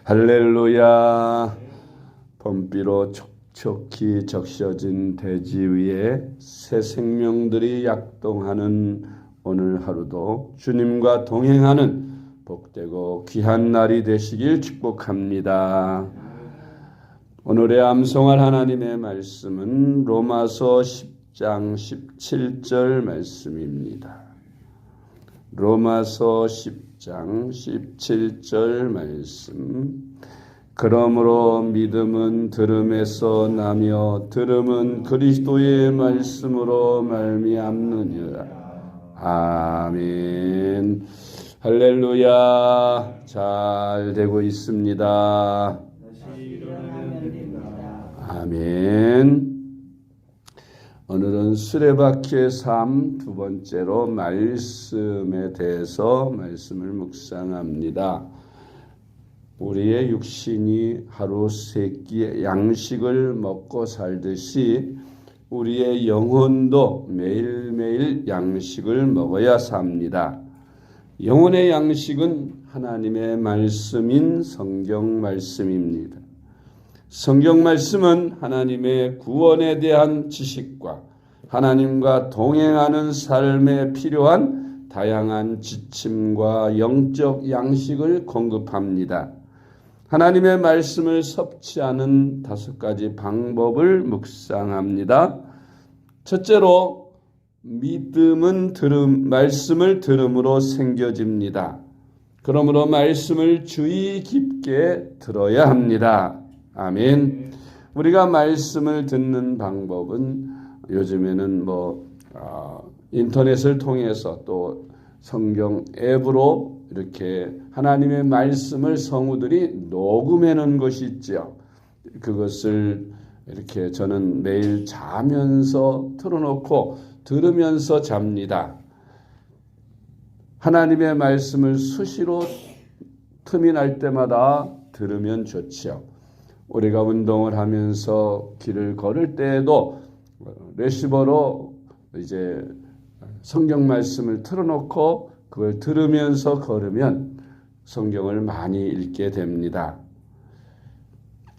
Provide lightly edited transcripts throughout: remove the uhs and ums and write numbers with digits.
할렐루야. 봄비로 촉촉히 적셔진 대지 위에 새 생명들이 약동하는 오늘 하루도 주님과 동행하는 복되고 귀한 날이 되시길 축복합니다. 오늘의 암송할 하나님의 말씀은 로마서 10장 17절 말씀입니다. 로마서 10장 17절 말씀. 그러므로 믿음은 들음에서 나며 들음은 그리스도의 말씀으로 말미암느니라. 아멘. 할렐루야. 잘 되고 있습니다. 아멘. 오늘은 수레바퀴의 삶 두 번째로 말씀에 대해서 말씀을 묵상합니다. 우리의 육신이 하루 세 끼의 양식을 먹고 살듯이 우리의 영혼도 매일매일 양식을 먹어야 삽니다. 영혼의 양식은 하나님의 말씀인 성경 말씀입니다. 성경 말씀은 하나님의 구원에 대한 지식과 하나님과 동행하는 삶에 필요한 다양한 지침과 영적 양식을 공급합니다. 하나님의 말씀을 섭취하는 5가지 방법을 묵상합니다. 첫째로, 믿음은 말씀을 들음으로 생겨집니다. 그러므로 말씀을 주의 깊게 들어야 합니다. 아멘. 우리가 말씀을 듣는 방법은 요즘에는 인터넷을 통해서 또 성경 앱으로 이렇게 하나님의 말씀을 성우들이 녹음해 놓은 것이 있죠. 그것을 이렇게 저는 매일 자면서 틀어놓고 들으면서 잡니다. 하나님의 말씀을 수시로 틈이 날 때마다 들으면 좋죠. 우리가 운동을 하면서 길을 걸을 때에도 레시버로 이제 성경 말씀을 틀어놓고 그걸 들으면서 걸으면 성경을 많이 읽게 됩니다.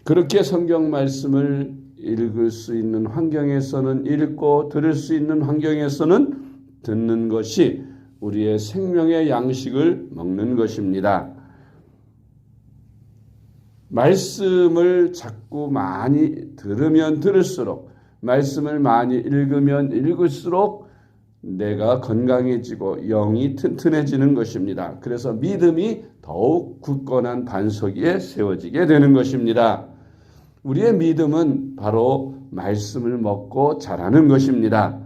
그렇게 성경 말씀을 읽을 수 있는 환경에서는 읽고 들을 수 있는 환경에서는 듣는 것이 우리의 생명의 양식을 먹는 것입니다. 말씀을 자꾸 많이 들으면 들을수록, 말씀을 많이 읽으면 읽을수록 내가 건강해지고 영이 튼튼해지는 것입니다. 그래서 믿음이 더욱 굳건한 반석 위에 세워지게 되는 것입니다. 우리의 믿음은 바로 말씀을 먹고 자라는 것입니다.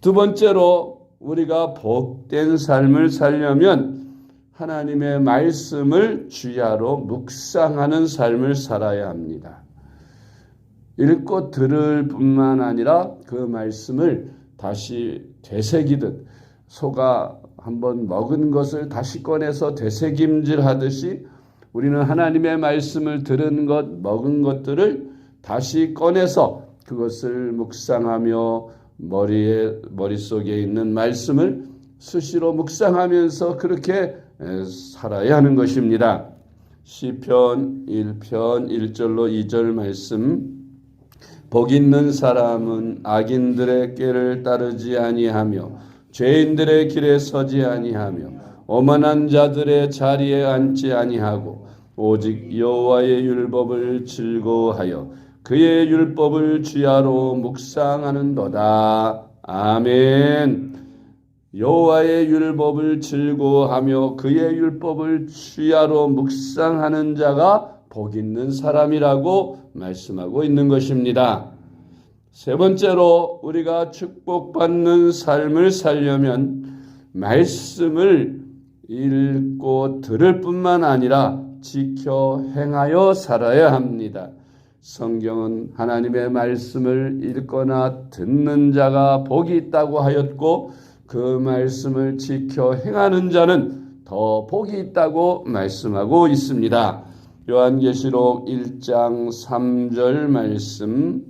두 번째로, 우리가 복된 삶을 살려면 하나님의 말씀을 주야로 묵상하는 삶을 살아야 합니다. 읽고 들을 뿐만 아니라 그 말씀을 다시 되새기듯, 소가 한번 먹은 것을 다시 꺼내서 되새김질 하듯이 우리는 하나님의 말씀을 들은 것, 먹은 것들을 다시 꺼내서 그것을 묵상하며 머릿속에 있는 말씀을 수시로 묵상하면서 그렇게 살아야 하는 것입니다. 시편 1편 1절로 2절 말씀. 복 있는 사람은 악인들의 꾀를 따르지 아니하며 죄인들의 길에 서지 아니하며 오만한 자들의 자리에 앉지 아니하고 오직 여호와의 율법을 즐거워하여 그의 율법을 주야로 묵상하는도다. 아멘. 여호와의 율법을 즐거워하며 그의 율법을 주야로 묵상하는 자가 복 있는 사람이라고 말씀하고 있는 것입니다. 세 번째로, 우리가 축복받는 삶을 살려면 말씀을 읽고 들을 뿐만 아니라 지켜 행하여 살아야 합니다. 성경은 하나님의 말씀을 읽거나 듣는 자가 복이 있다고 하였고 그 말씀을 지켜 행하는 자는 더 복이 있다고 말씀하고 있습니다. 요한계시록 1장 3절 말씀.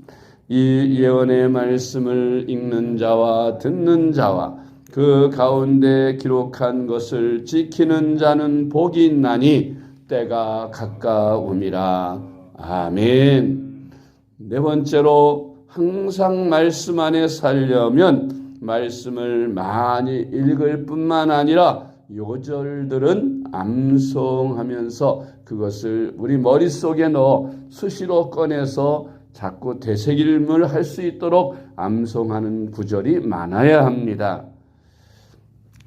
이 예언의 말씀을 읽는 자와 듣는 자와 그 가운데 기록한 것을 지키는 자는 복이 있나니 때가 가까움이라. 아멘. 네 번째로 항상 말씀 안에 살려면 말씀을 많이 읽을 뿐만 아니라 요절들은 암송하면서 그것을 우리 머릿속에 넣어 수시로 꺼내서 자꾸 되새김을 할 수 있도록 암송하는 구절이 많아야 합니다.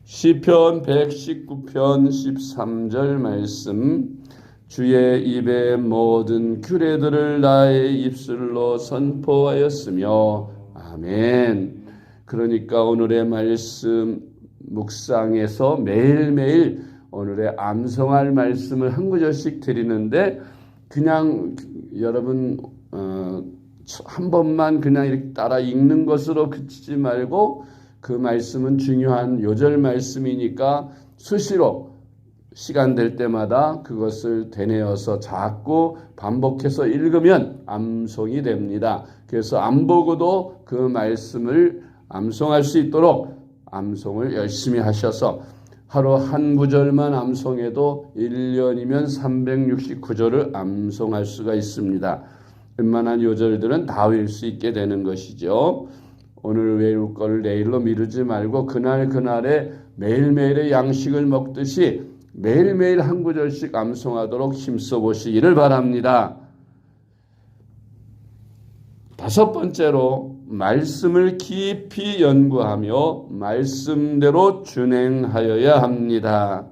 시편 119편 13절 말씀, 주의 입의 모든 규례들을 나의 입술로 선포하였으며. 아멘. 그러니까 오늘의 말씀 묵상에서 매일매일 오늘의 암송할 말씀을 한 구절씩 드리는데, 그냥 여러분 한 번만 그냥 이렇게 따라 읽는 것으로 그치지 말고, 그 말씀은 중요한 요절 말씀이니까 수시로 시간 될 때마다 그것을 되뇌어서 자꾸 반복해서 읽으면 암송이 됩니다. 그래서 안 보고도 그 말씀을 암송할 수 있도록 암송을 열심히 하셔서 하루 한 구절만 암송해도 1년이면 369절을 암송할 수가 있습니다. 웬만한 요절들은 다 외울 수 있게 되는 것이죠. 오늘 외울 걸 내일로 미루지 말고 그날그날의 매일매일의 양식을 먹듯이 매일매일 한 구절씩 암송하도록 힘써 보시기를 바랍니다. 다섯 번째로 말씀을 깊이 연구하며 말씀대로 준행하여야 합니다.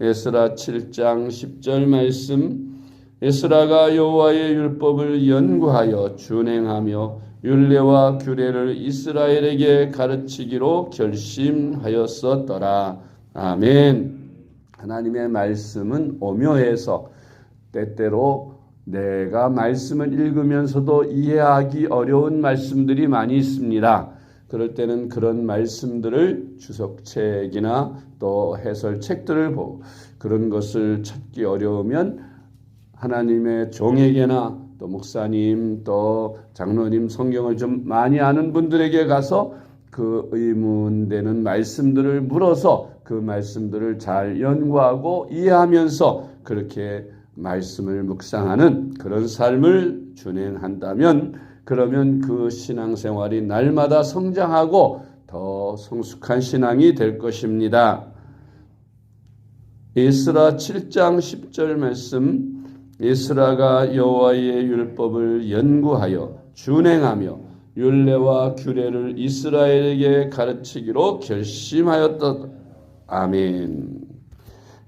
에스라 7장 10절 말씀, 에스라가 여호와의 율법을 연구하여 준행하며 율례와 규례를 이스라엘에게 가르치기로 결심하였었더라. 아멘. 하나님의 말씀은 오묘해서 때때로 내가 말씀을 읽으면서도 이해하기 어려운 말씀들이 많이 있습니다. 그럴 때는 그런 말씀들을 주석책이나 또 해설책들을 보고, 그런 것을 찾기 어려우면 하나님의 종에게나 또 목사님 또 장로님 성경을 좀 많이 아는 분들에게 가서 그 의문되는 말씀들을 물어서 그 말씀들을 잘 연구하고 이해하면서 그렇게 말씀을 묵상하는 그런 삶을 준행한다면, 그러면 그 신앙생활이 날마다 성장하고 더 성숙한 신앙이 될 것입니다. 에스라 7장 10절 말씀, 에스라가 여호와의 율법을 연구하여 준행하며 율례와 규례를 이스라엘에게 가르치기로 결심하였다. 아멘.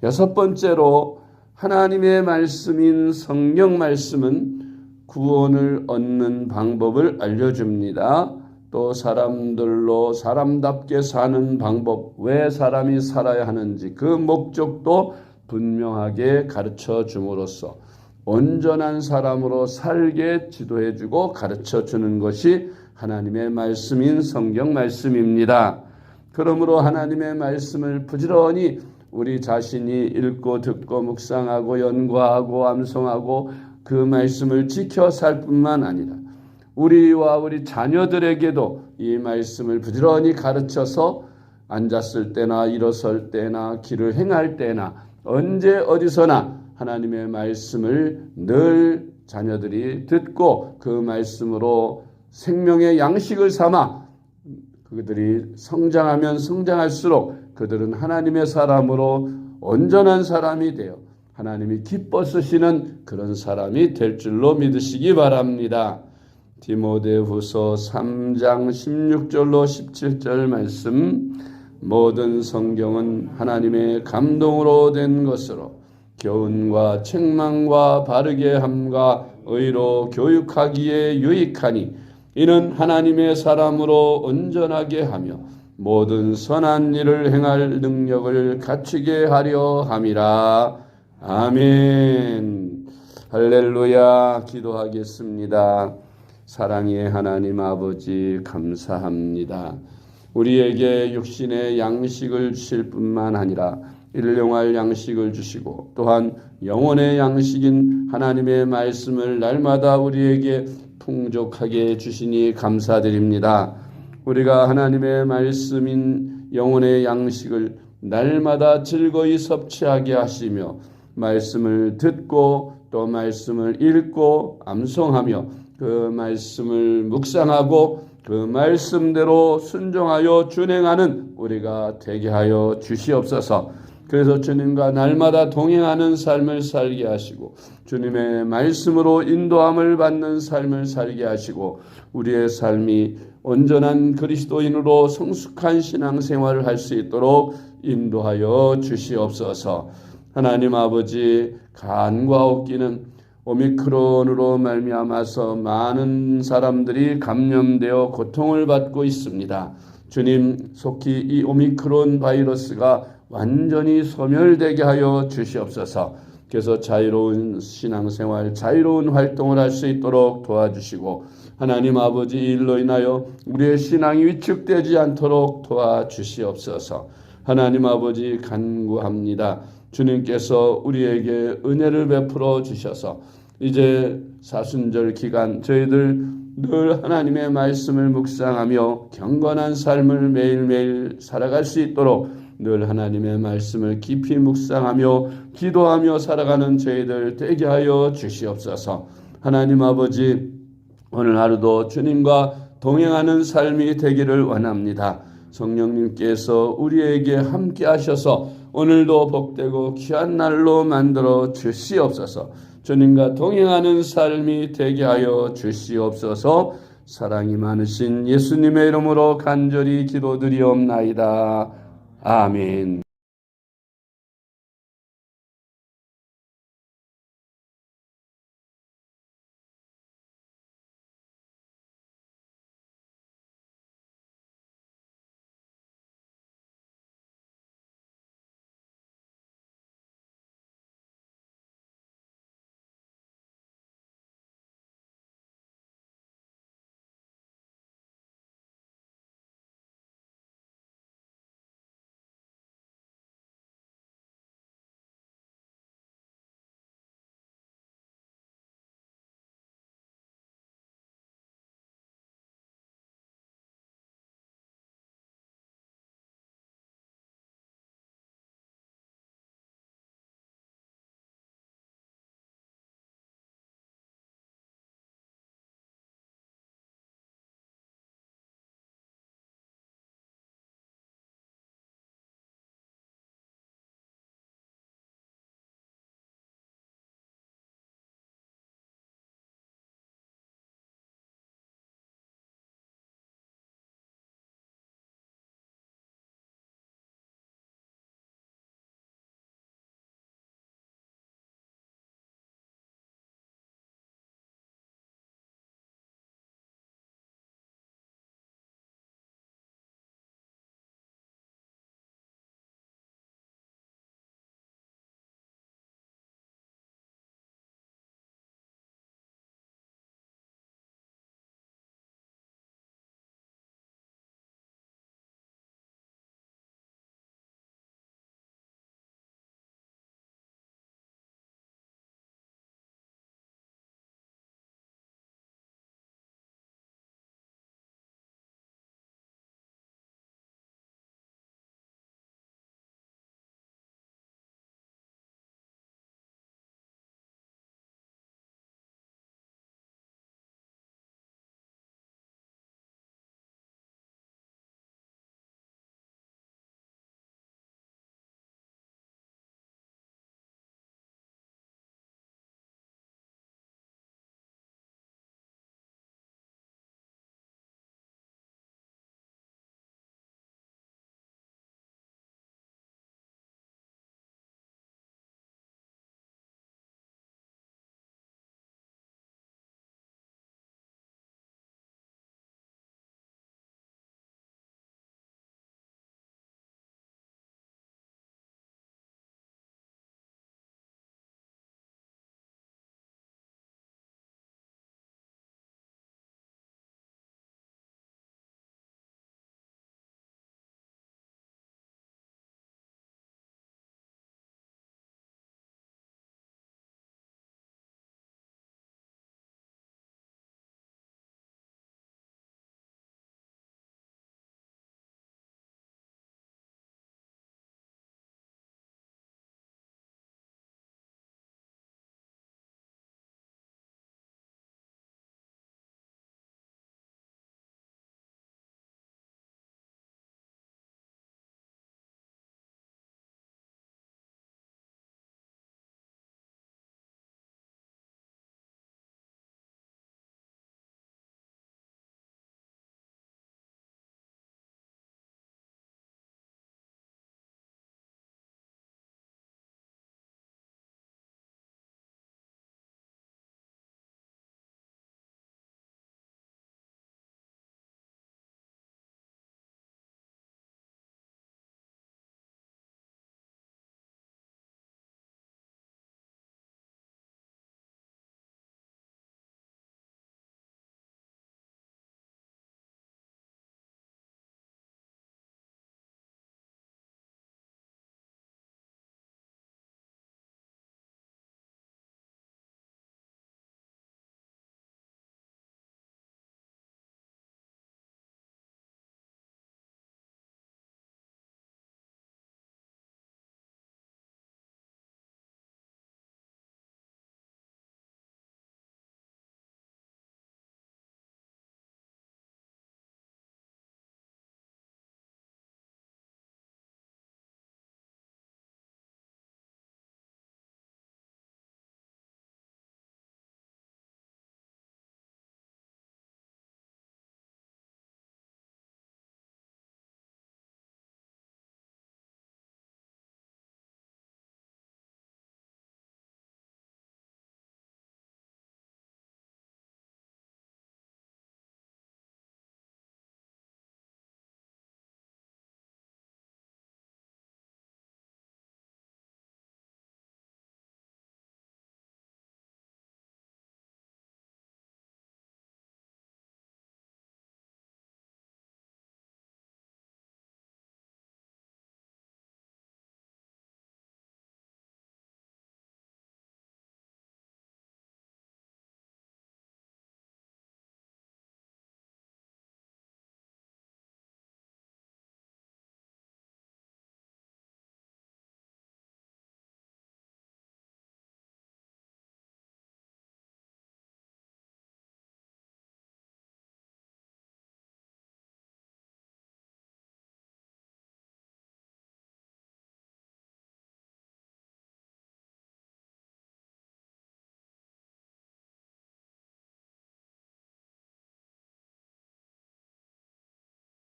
여섯 번째로 하나님의 말씀인 성경 말씀은 구원을 얻는 방법을 알려줍니다. 또 사람들로 사람답게 사는 방법, 왜 사람이 살아야 하는지 그 목적도 분명하게 가르쳐 줌으로써 온전한 사람으로 살게 지도해주고 가르쳐주는 것이 하나님의 말씀인 성경 말씀입니다. 그러므로 하나님의 말씀을 부지런히 우리 자신이 읽고 듣고 묵상하고 연구하고 암송하고 그 말씀을 지켜 살 뿐만 아니라 우리와 우리 자녀들에게도 이 말씀을 부지런히 가르쳐서 앉았을 때나 일어설 때나 길을 행할 때나 언제 어디서나 하나님의 말씀을 늘 자녀들이 듣고 그 말씀으로 생명의 양식을 삼아 그들이 성장하면 성장할수록 그들은 하나님의 사람으로 온전한 사람이 되어 하나님이 기뻐 쓰시는 그런 사람이 될 줄로 믿으시기 바랍니다. 디모데후서 3장 16절로 17절 말씀, 모든 성경은 하나님의 감동으로 된 것으로 교훈과 책망과 바르게 함과 의로 교육하기에 유익하니 이는 하나님의 사람으로 온전하게 하며 모든 선한 일을 행할 능력을 갖추게 하려 함이라. 아멘. 할렐루야. 기도하겠습니다. 사랑의 하나님 아버지 감사합니다. 우리에게 육신의 양식을 주실 뿐만 아니라 일용할 양식을 주시고 또한 영혼의 양식인 하나님의 말씀을 날마다 우리에게 풍족하게 주시니 감사드립니다. 우리가 하나님의 말씀인 영혼의 양식을 날마다 즐거이 섭취하게 하시며 말씀을 듣고 또 말씀을 읽고 암송하며 그 말씀을 묵상하고 그 말씀대로 순종하여 준행하는 우리가 되게 하여 주시옵소서. 그래서 주님과 날마다 동행하는 삶을 살게 하시고 주님의 말씀으로 인도함을 받는 삶을 살게 하시고 우리의 삶이 온전한 그리스도인으로 성숙한 신앙생활을 할 수 있도록 인도하여 주시옵소서. 하나님 아버지, 간과 옥기는 오미크론으로 말미암아서 많은 사람들이 감염되어 고통을 받고 있습니다. 주님, 속히 이 오미크론 바이러스가 완전히 소멸되게 하여 주시옵소서. 그래서 자유로운 신앙생활, 자유로운 활동을 할 수 있도록 도와주시고 하나님 아버지, 이 일로 인하여 우리의 신앙이 위축되지 않도록 도와주시옵소서. 하나님 아버지, 간구합니다. 주님께서 우리에게 은혜를 베풀어 주셔서 이제 사순절 기간 저희들 늘 하나님의 말씀을 묵상하며 경건한 삶을 매일매일 살아갈 수 있도록 늘 하나님의 말씀을 깊이 묵상하며 기도하며 살아가는 저희들 되게 하여 주시옵소서. 하나님 아버지, 오늘 하루도 주님과 동행하는 삶이 되기를 원합니다. 성령님께서 우리에게 함께 하셔서 오늘도 복되고 귀한 날로 만들어 주시옵소서. 주님과 동행하는 삶이 되게 하여 주시옵소서. 사랑이 많으신 예수님의 이름으로 간절히 기도드리옵나이다. 아멘.